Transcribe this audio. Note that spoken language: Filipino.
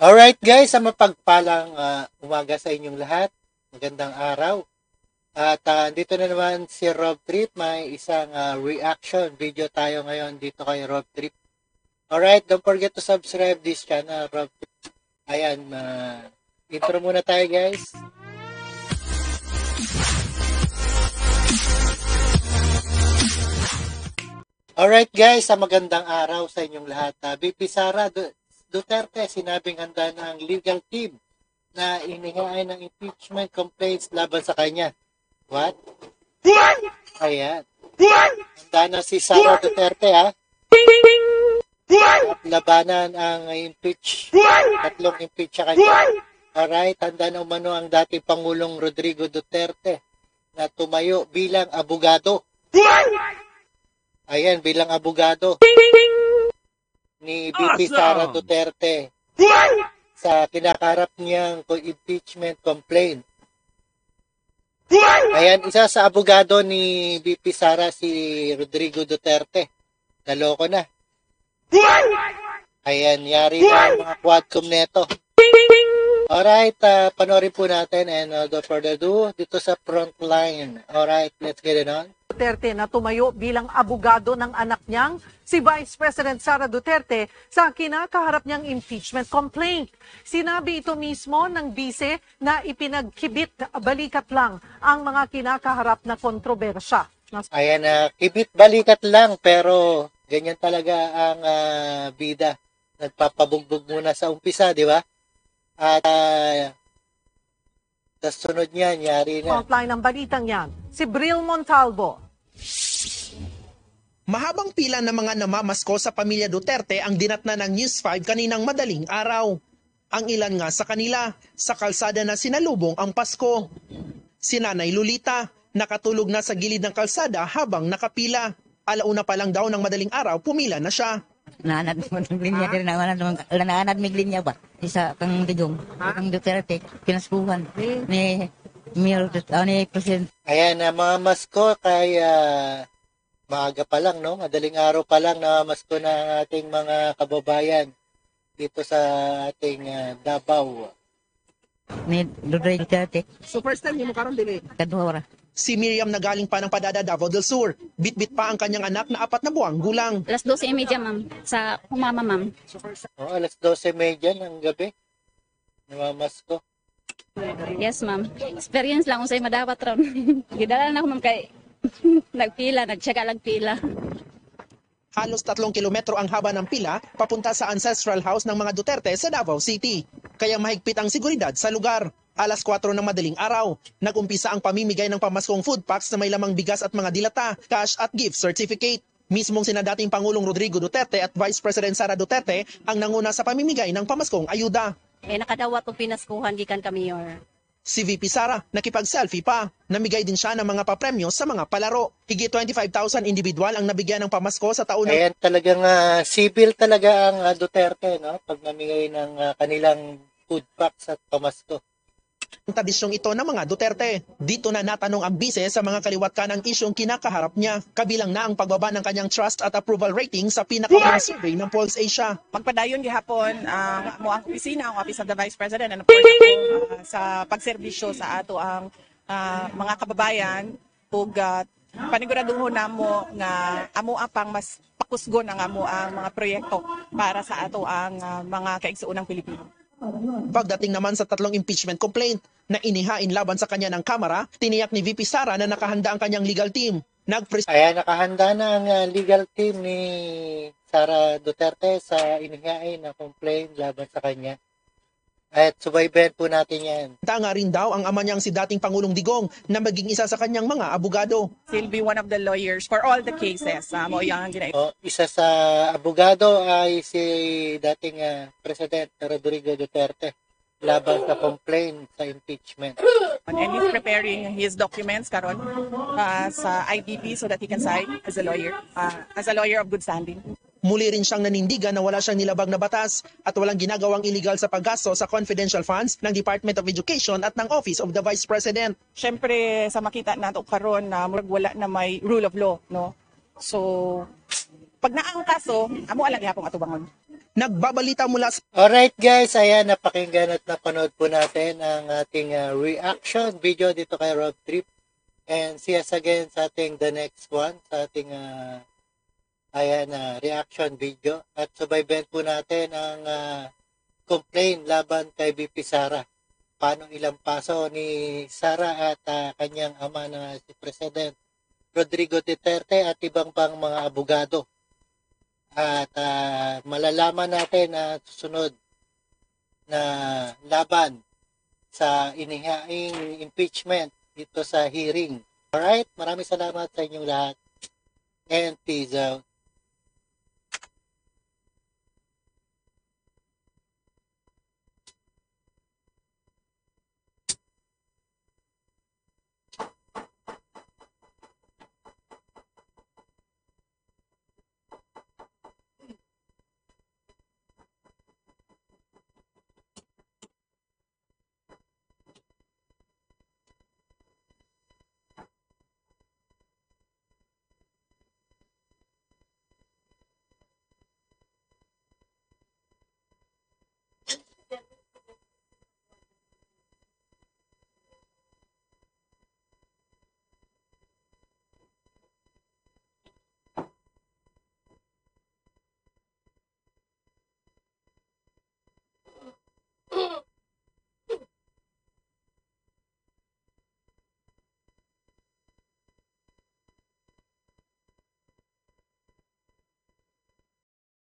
Alright guys, sa mapagpalang umaga sa inyong lahat. Magandang araw. At dito na naman si Rob Trip. May isang reaction video tayo ngayon dito kay Rob Trip. Alright, don't forget to subscribe this channel, Rob Trip. Ayan, intro muna tayo guys. Alright guys, sa magandang araw sa inyong lahat. VP Sara Duterte sinabing handa na ang legal team na inihain ng impeachment complaints laban sa kanya. What? Ayan. Handa na si Sara Duterte ha. At labanan ang tatlong impeach sa kanya. Alright, handa na umano ang dating Pangulong Rodrigo Duterte na tumayo bilang abogado. Ayan, bilang abogado ni VP Sara Duterte sa kinakaharap niyang impeachment complaint. Ayan, isa sa abogado ni VP Sara si Rodrigo Duterte. Naloko na. Ayan, yari na ang mga quadcom neto. Alright, panoorin po natin and without further ado, dito sa Frontline. Alright, let's get it on. Duterte na tumayo bilang abogado ng anak niyang si Vice President Sara Duterte sa kinakaharap niyang impeachment complaint. Sinabi ito mismo ng bise na ipinagkibit balikat lang ang mga kinakaharap na kontrobersya. Ayan, kibit balikat lang pero ganyan talaga ang bida. Nagpapabugbog muna sa umpisa, di ba? At sa sunod niyan, yari na. Frontline ng balitang yan, si Bril Montalvo. Mahabang pila ng mga namamasko sa pamilya Duterte ang dinatna ng News 5 kaninang madaling araw. Ang ilan nga sa kanila, sa kalsada na sinalubong ang Pasko. Si Nanay Lolita, nakatulog na sa gilid ng kalsada habang nakapila. Alauna pa lang daw ng madaling araw, pumila na siya. Naanad mo ng linya din naanad mig linya ba isa kang digong kang Duterte pinaskuhan ni Mayor ni President. Ayan, mga masko kaya maaga pa lang, no? Madaling araw pa lang na masko na ating mga kababayan dito sa ating Davao. Ni Rodrigo Duterte. So first time mo karon dili. Kadua. Si Miriam na galing pa ng Padada, Davao del Sur. Bit-bit pa ang kanyang anak na 4 na buwang gulang. Alas 12:30, ma'am. Sa umama, ma'am. Alas 12:30 ng gabi. Namamasko. Yes, ma'am. Experience lang kung sa'yo madawat ron. Gidala na ako, ma'am, kay nagpila, nagtsaga lang pila. Halos 3 kilometro ang haba ng pila papunta sa ancestral house ng mga Duterte sa Davao City. Kaya mahigpit ang seguridad sa lugar. Alas 4 ng madaling araw, nag-umpisa ang pamimigay ng pamaskong food packs na may lamang bigas at mga dilata, cash at gift certificate. Mismong sina dating Pangulong Rodrigo Duterte at Vice President Sara Duterte ang nanguna sa pamimigay ng pamaskong ayuda. Nakadawat o pinaskuhan gikan ka, Mayor. Si VP Sara nakipag-selfie pa. Namigay din siya ng mga papremyo sa mga palaro. Higit 25,000 individual ang nabigyan ng pamasko sa taon. Ayan, talagang civil talaga ang Duterte, no? Pag namigay ng kanilang food packs at pamasko. Ang tradisyong ito ng mga Duterte. Dito na natanong ang bise sa mga kaliwat kanang isyong kinakaharap niya. Kabilang na ang pagbaba ng kanyang trust at approval rating sa pinakaunang survey ng Pulse Asia. Magpadayon gihapon mo ang opisina, ang Office of the Vice President, and of course ako, sa pagserbisyo sa ato ang mga kababayan ug paniguraduhon namo nga amo pang mas pakusgon ang amo ang mga proyekto para sa ato ang mga kaigsuonang Pilipino. Pagdating naman sa 3 impeachment complaint na inihain laban sa kanya ng Kamara, tiniyak ni VP Sara na nakahanda ang kanyang legal team. Ayan, nakahanda na ang legal team ni Sara Duterte sa inihain na complaint laban sa kanya. At subaybayan po natin yan. Tanga rin daw ang ama niyang si dating Pangulong Digong na maging isa sa kanyang mga abogado. He'll be one of the lawyers for all the cases. Isa sa abogado ay si dating President Rodrigo Duterte laban sa complaint sa impeachment. And he's preparing his documents karon sa IDP so that he can sign as a lawyer of good standing. Muli rin siyang nanindigan na wala siyang nilabag na batas at walang ginagawang illegal sa paggasto sa confidential funds ng Department of Education at ng Office of the Vice President. Siyempre, sa makita nato karon na wala na may rule of law, no? So, pag naang kaso, amo alang yapong atubangon. Nagbabalita mula sa Alright guys, ayan, napakinggan at napanood po natin ang ating reaction video dito kay Rob Trip. And see us again sa ating the next one, sa ating reaction video. At subaybayan po natin ang complaint laban kay BP Sara. Paano ilampaso ni Sara at kanyang ama na si President Rodrigo Duterte at ibang pang mga abogado. At malalaman natin na susunod na laban sa inihaing impeachment dito sa hearing. Alright, maraming salamat sa inyong lahat and peace out.